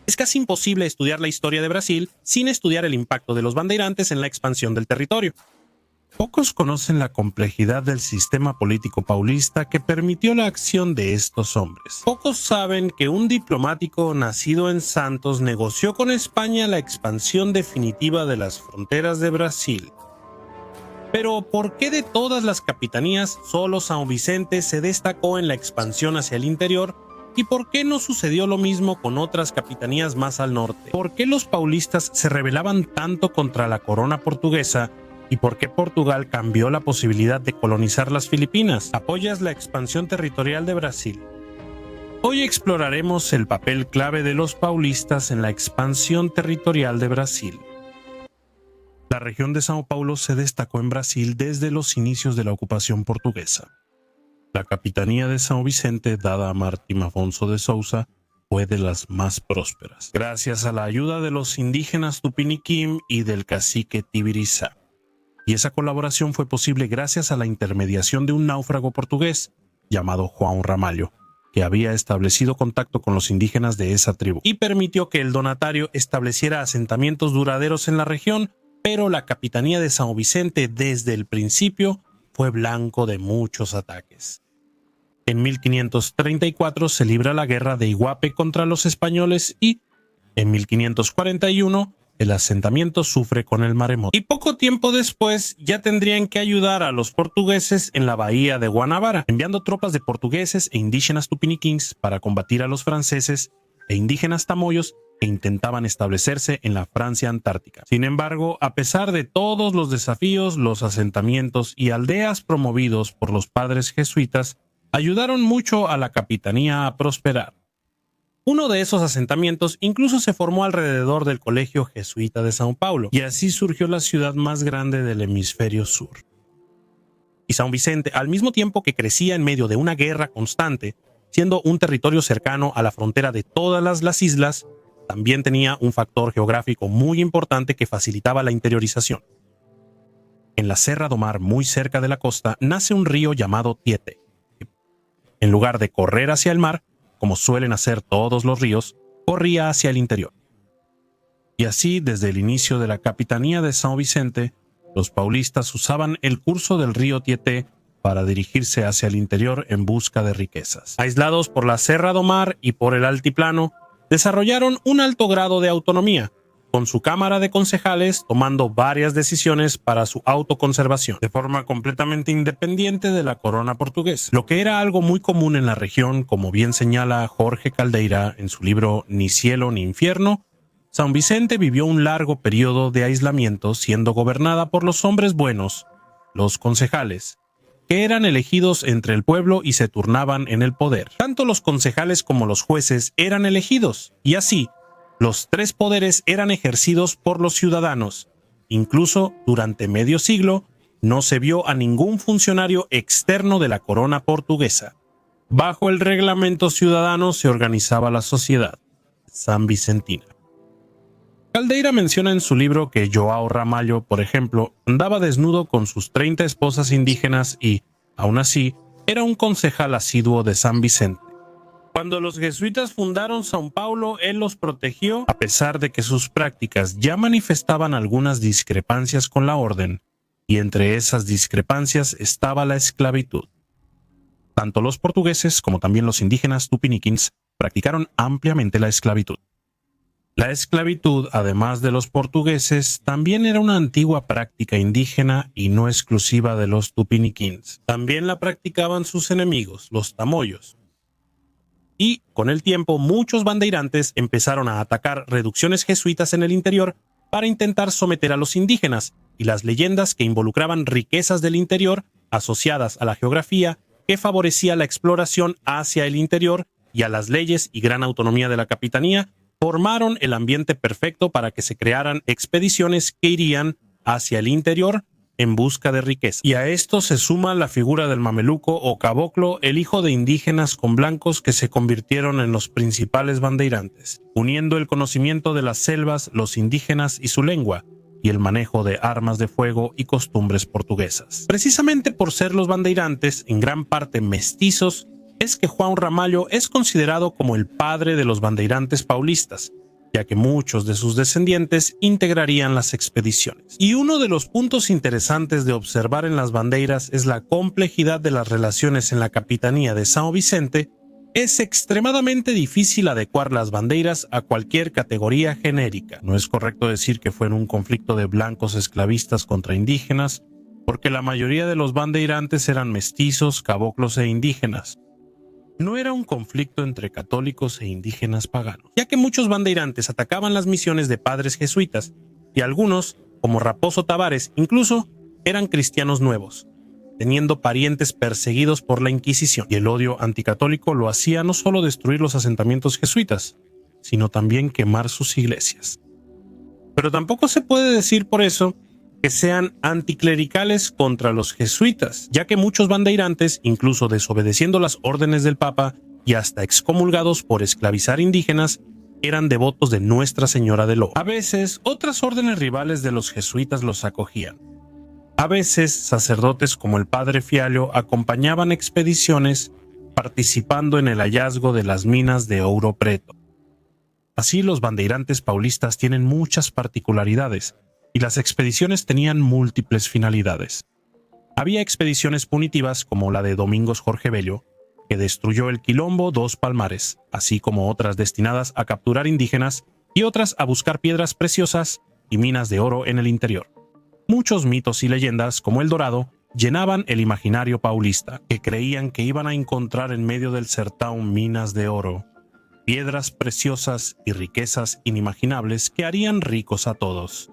Es casi imposible estudiar la historia de Brasil sin estudiar el impacto de los bandeirantes en la expansión del territorio. Pocos conocen la complejidad del sistema político paulista que permitió la acción de estos hombres. Pocos saben que un diplomático nacido en Santos negoció con España la expansión definitiva de las fronteras de Brasil. Pero, ¿por qué de todas las capitanías solo São Vicente se destacó en la expansión hacia el interior? ¿Y por qué no sucedió lo mismo con otras capitanías más al norte? ¿Por qué los paulistas se rebelaban tanto contra la corona portuguesa? ¿Y por qué Portugal cambió la posibilidad de colonizar las Filipinas? ¿Apoyas la expansión territorial de Brasil? Hoy exploraremos el papel clave de los paulistas en la expansión territorial de Brasil. La región de São Paulo se destacó en Brasil desde los inicios de la ocupación portuguesa. La capitanía de São Vicente, dada a Martim Afonso de Sousa, fue de las más prósperas, gracias a la ayuda de los indígenas Tupiniquim y del cacique Tibirizá. Y esa colaboración fue posible gracias a la intermediación de un náufrago portugués llamado João Ramalho, que había establecido contacto con los indígenas de esa tribu y permitió que el donatario estableciera asentamientos duraderos en la región, pero la capitanía de São Vicente desde el principio fue blanco de muchos ataques. En 1534 se libra la guerra de Iguape contra los españoles y, en 1541, el asentamiento sufre con el maremoto. Y poco tiempo después ya tendrían que ayudar a los portugueses en la bahía de Guanabara, enviando tropas de portugueses e indígenas tupiniquins para combatir a los franceses e indígenas tamoyos que intentaban establecerse en la Francia antártica. Sin embargo, a pesar de todos los desafíos, los asentamientos y aldeas promovidos por los padres jesuitas ayudaron mucho a la capitanía a prosperar. Uno de esos asentamientos incluso se formó alrededor del Colegio Jesuita de São Paulo, y así surgió la ciudad más grande del hemisferio sur. Y São Vicente, al mismo tiempo que crecía en medio de una guerra constante, siendo un territorio cercano a la frontera de todas las islas, también tenía un factor geográfico muy importante que facilitaba la interiorización. En la Serra do Mar, muy cerca de la costa, nace un río llamado Tietê. En lugar de correr hacia el mar, como suelen hacer todos los ríos, corría hacia el interior. Y así, desde el inicio de la capitanía de São Vicente, los paulistas usaban el curso del río Tietê para dirigirse hacia el interior en busca de riquezas. Aislados por la Serra do Mar y por el altiplano, desarrollaron un alto grado de autonomía, con su Cámara de Concejales tomando varias decisiones para su autoconservación, de forma completamente independiente de la corona portuguesa. Lo que era algo muy común en la región, como bien señala Jorge Caldeira en su libro Ni cielo ni infierno, São Vicente vivió un largo periodo de aislamiento siendo gobernada por los hombres buenos, los concejales, que eran elegidos entre el pueblo y se turnaban en el poder. Tanto los concejales como los jueces eran elegidos, y así, los tres poderes eran ejercidos por los ciudadanos. Incluso durante medio siglo no se vio a ningún funcionario externo de la corona portuguesa. Bajo el reglamento ciudadano se organizaba la sociedad sanvicentina. Caldeira menciona en su libro que João Ramalho, por ejemplo, andaba desnudo con sus 30 esposas indígenas y, aún así, era un concejal asiduo de São Vicente. Cuando los jesuitas fundaron São Paulo, él los protegió, a pesar de que sus prácticas ya manifestaban algunas discrepancias con la orden, y entre esas discrepancias estaba la esclavitud. Tanto los portugueses como también los indígenas tupiniquins practicaron ampliamente la esclavitud. La esclavitud, además de los portugueses, también era una antigua práctica indígena y no exclusiva de los tupiniquins. También la practicaban sus enemigos, los tamoyos. Y, con el tiempo, muchos bandeirantes empezaron a atacar reducciones jesuitas en el interior para intentar someter a los indígenas, y las leyendas que involucraban riquezas del interior asociadas a la geografía que favorecía la exploración hacia el interior y a las leyes y gran autonomía de la capitanía formaron el ambiente perfecto para que se crearan expediciones que irían hacia el interior en busca de riqueza. Y a esto se suma la figura del mameluco o caboclo, el hijo de indígenas con blancos que se convirtieron en los principales bandeirantes, uniendo el conocimiento de las selvas, los indígenas y su lengua, y el manejo de armas de fuego y costumbres portuguesas. Precisamente por ser los bandeirantes, en gran parte mestizos, es que João Ramalho es considerado como el padre de los bandeirantes paulistas, ya que muchos de sus descendientes integrarían las expediciones. Y uno de los puntos interesantes de observar en las bandeiras es la complejidad de las relaciones en la capitanía de São Vicente. Es extremadamente difícil adecuar las bandeiras a cualquier categoría genérica. No es correcto decir que fue un conflicto de blancos esclavistas contra indígenas, porque la mayoría de los bandeirantes eran mestizos, caboclos e indígenas. No era un conflicto entre católicos e indígenas paganos, ya que muchos bandeirantes atacaban las misiones de padres jesuitas, y algunos, como Raposo Tavares, incluso eran cristianos nuevos, teniendo parientes perseguidos por la Inquisición, y el odio anticatólico lo hacía no solo destruir los asentamientos jesuitas, sino también quemar sus iglesias. Pero tampoco se puede decir por eso que sean anticlericales contra los jesuitas, ya que muchos bandeirantes, incluso desobedeciendo las órdenes del Papa y hasta excomulgados por esclavizar indígenas, eran devotos de Nuestra Señora de Lobo. A veces, otras órdenes rivales de los jesuitas los acogían. A veces, sacerdotes como el padre Fialho acompañaban expediciones participando en el hallazgo de las minas de Ouro Preto. Así, los bandeirantes paulistas tienen muchas particularidades, y las expediciones tenían múltiples finalidades. Había expediciones punitivas como la de Domingos Jorge Bello, que destruyó el Quilombo dos Palmares, así como otras destinadas a capturar indígenas y otras a buscar piedras preciosas y minas de oro en el interior. Muchos mitos y leyendas, como el Dorado, llenaban el imaginario paulista, que creían que iban a encontrar en medio del Sertão minas de oro, piedras preciosas y riquezas inimaginables que harían ricos a todos.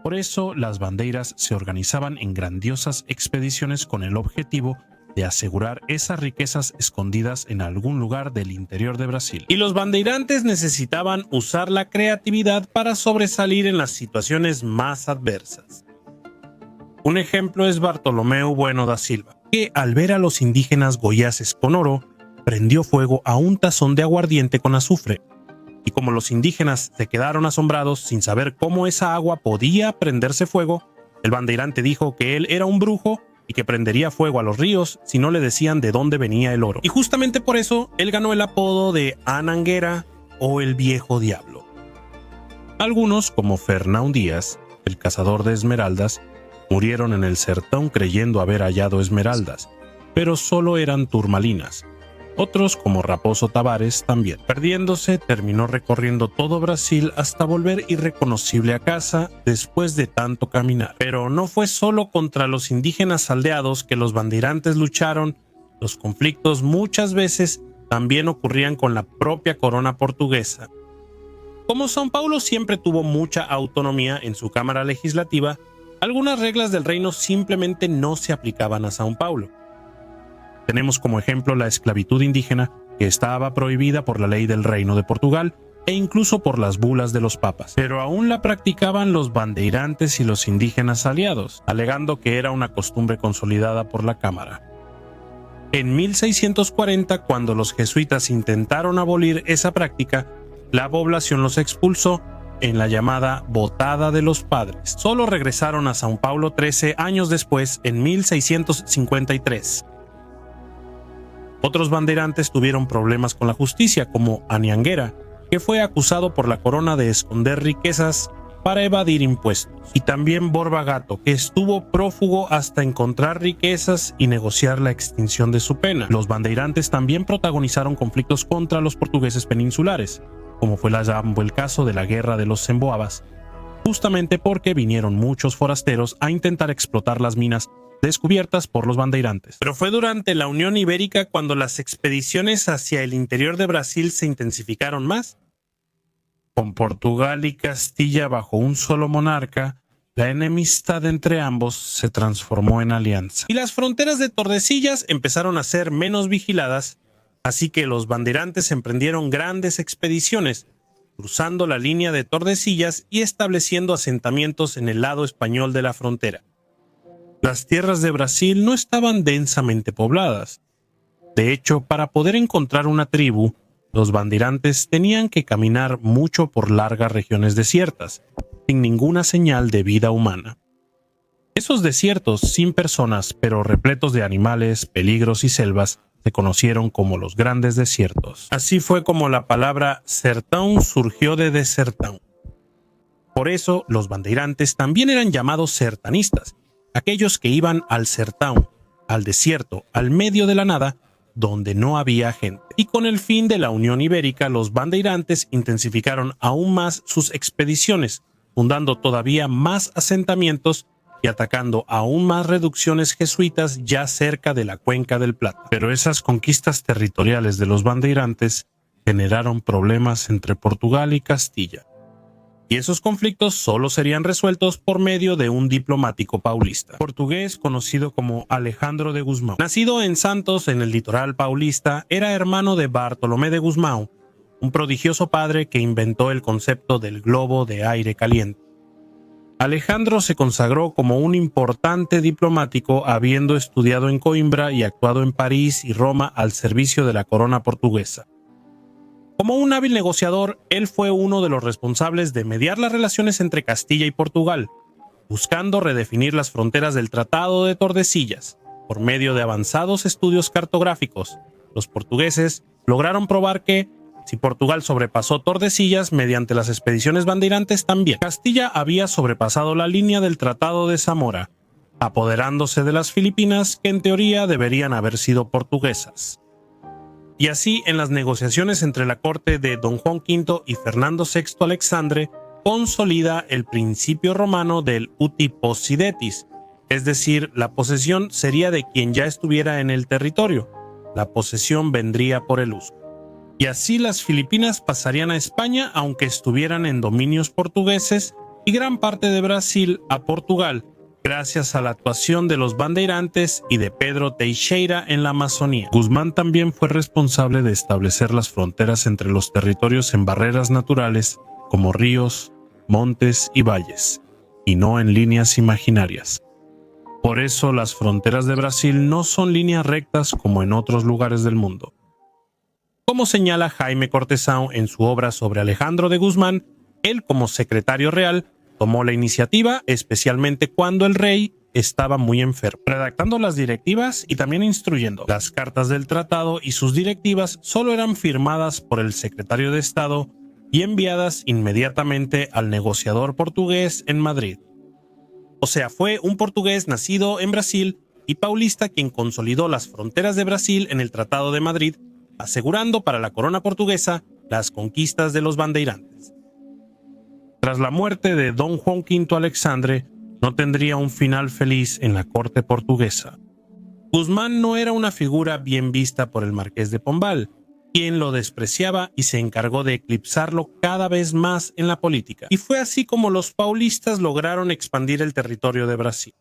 Por eso, las bandeiras se organizaban en grandiosas expediciones con el objetivo de asegurar esas riquezas escondidas en algún lugar del interior de Brasil. Y los bandeirantes necesitaban usar la creatividad para sobresalir en las situaciones más adversas. Un ejemplo es Bartolomeu Bueno da Silva, que al ver a los indígenas goyases con oro, prendió fuego a un tazón de aguardiente con azufre. Y como los indígenas se quedaron asombrados sin saber cómo esa agua podía prenderse fuego, el bandeirante dijo que él era un brujo y que prendería fuego a los ríos si no le decían de dónde venía el oro. Y justamente por eso él ganó el apodo de Anhanguera o el Viejo Diablo. Algunos, como Fernão Díaz, el cazador de esmeraldas, murieron en el Sertão creyendo haber hallado esmeraldas, pero solo eran turmalinas. Otros, como Raposo Tavares, también. Perdiéndose, terminó recorriendo todo Brasil hasta volver irreconocible a casa después de tanto caminar. Pero no fue solo contra los indígenas aldeados que los bandeirantes lucharon. Los conflictos muchas veces también ocurrían con la propia corona portuguesa. Como São Paulo siempre tuvo mucha autonomía en su cámara legislativa, algunas reglas del reino simplemente no se aplicaban a São Paulo. Tenemos como ejemplo la esclavitud indígena, que estaba prohibida por la ley del Reino de Portugal e incluso por las bulas de los papas, pero aún la practicaban los bandeirantes y los indígenas aliados, alegando que era una costumbre consolidada por la Cámara. En 1640, cuando los jesuitas intentaron abolir esa práctica, la población los expulsó en la llamada Botada de los Padres. Solo regresaron a São Paulo 13 años después, en 1653. Otros bandeirantes tuvieron problemas con la justicia, como Anhanguera, que fue acusado por la corona de esconder riquezas para evadir impuestos, y también Borba Gato, que estuvo prófugo hasta encontrar riquezas y negociar la extinción de su pena. Los bandeirantes también protagonizaron conflictos contra los portugueses peninsulares, como fue el caso de la Guerra de los Semboabas, justamente porque vinieron muchos forasteros a intentar explotar las minas descubiertas por los bandeirantes. Pero fue durante la Unión Ibérica cuando las expediciones hacia el interior de Brasil se intensificaron más. Con Portugal y Castilla bajo un solo monarca, la enemistad entre ambos se transformó en alianza. Y las fronteras de Tordesillas empezaron a ser menos vigiladas, así que los bandeirantes emprendieron grandes expediciones, cruzando la línea de Tordesillas y estableciendo asentamientos en el lado español de la frontera. Las tierras de Brasil no estaban densamente pobladas. De hecho, para poder encontrar una tribu, los bandeirantes tenían que caminar mucho por largas regiones desiertas, sin ninguna señal de vida humana. Esos desiertos, sin personas, pero repletos de animales, peligros y selvas, se conocieron como los Grandes Desiertos. Así fue como la palabra sertão surgió de desertão. Por eso los bandeirantes también eran llamados sertanistas, aquellos que iban al sertão, al desierto, al medio de la nada, donde no había gente. Y con el fin de la Unión Ibérica, los bandeirantes intensificaron aún más sus expediciones, fundando todavía más asentamientos y atacando aún más reducciones jesuitas ya cerca de la cuenca del Plata. Pero esas conquistas territoriales de los bandeirantes generaron problemas entre Portugal y Castilla. Y esos conflictos solo serían resueltos por medio de un diplomático paulista, portugués conocido como Alejandro de Gusmão. Nacido en Santos, en el litoral paulista, era hermano de Bartolomé de Gusmão, un prodigioso padre que inventó el concepto del globo de aire caliente. Alejandro se consagró como un importante diplomático, habiendo estudiado en Coimbra y actuado en París y Roma al servicio de la corona portuguesa. Como un hábil negociador, él fue uno de los responsables de mediar las relaciones entre Castilla y Portugal, buscando redefinir las fronteras del Tratado de Tordesillas. Por medio de avanzados estudios cartográficos, los portugueses lograron probar que, si Portugal sobrepasó Tordesillas mediante las expediciones bandeirantes también, Castilla había sobrepasado la línea del Tratado de Zamora, apoderándose de las Filipinas que en teoría deberían haber sido portuguesas. Y así, en las negociaciones entre la corte de Don Juan V y Fernando VI Alexandre, consolida el principio romano del uti possidetis, es decir, la posesión sería de quien ya estuviera en el territorio, la posesión vendría por el uso. Y así las Filipinas pasarían a España aunque estuvieran en dominios portugueses y gran parte de Brasil a Portugal, gracias a la actuación de los bandeirantes y de Pedro Teixeira en la Amazonía. Guzmán también fue responsable de establecer las fronteras entre los territorios en barreras naturales como ríos, montes y valles, y no en líneas imaginarias. Por eso las fronteras de Brasil no son líneas rectas como en otros lugares del mundo. Como señala Jaime Cortesão en su obra sobre Alejandro de Guzmán, él como secretario real tomó la iniciativa, especialmente cuando el rey estaba muy enfermo, redactando las directivas y también instruyendo. Las cartas del tratado y sus directivas solo eran firmadas por el secretario de Estado y enviadas inmediatamente al negociador portugués en Madrid. O sea, fue un portugués nacido en Brasil y paulista quien consolidó las fronteras de Brasil en el Tratado de Madrid, asegurando para la corona portuguesa las conquistas de los bandeirantes. Tras la muerte de Don Juan V Alexandre, no tendría un final feliz en la corte portuguesa. Guzmán no era una figura bien vista por el Marqués de Pombal, quien lo despreciaba y se encargó de eclipsarlo cada vez más en la política. Y fue así como los paulistas lograron expandir el territorio de Brasil.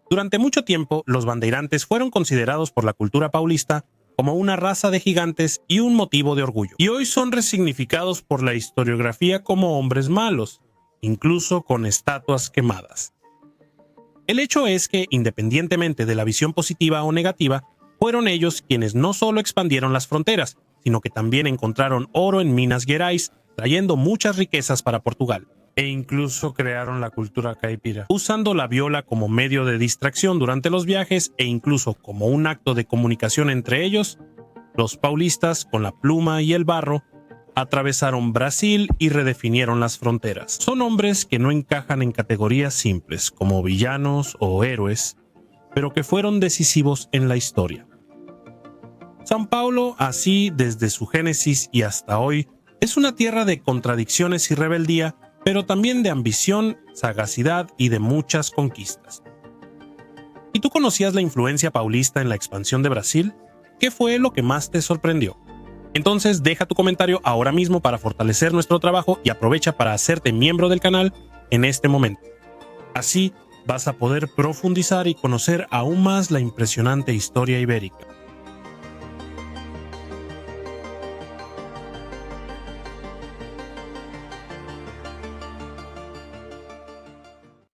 Durante mucho tiempo, los bandeirantes fueron considerados por la cultura paulista como una raza de gigantes y un motivo de orgullo. Y hoy son resignificados por la historiografía como hombres malos, incluso con estatuas quemadas. El hecho es que, independientemente de la visión positiva o negativa, fueron ellos quienes no solo expandieron las fronteras, sino que también encontraron oro en Minas Gerais, trayendo muchas riquezas para Portugal. E incluso crearon la cultura caipira, usando la viola como medio de distracción durante los viajes e incluso como un acto de comunicación entre ellos. Los paulistas, con la pluma y el barro, atravesaron Brasil y redefinieron las fronteras. Son hombres que no encajan en categorías simples como villanos o héroes, pero que fueron decisivos en la historia. São Paulo, así desde su génesis y hasta hoy, es una tierra de contradicciones y rebeldía, pero también de ambición, sagacidad y de muchas conquistas. ¿Y tú conocías la influencia paulista en la expansión de Brasil? ¿Qué fue lo que más te sorprendió? Entonces deja tu comentario ahora mismo para fortalecer nuestro trabajo y aprovecha para hacerte miembro del canal en este momento. Así vas a poder profundizar y conocer aún más la impresionante historia ibérica.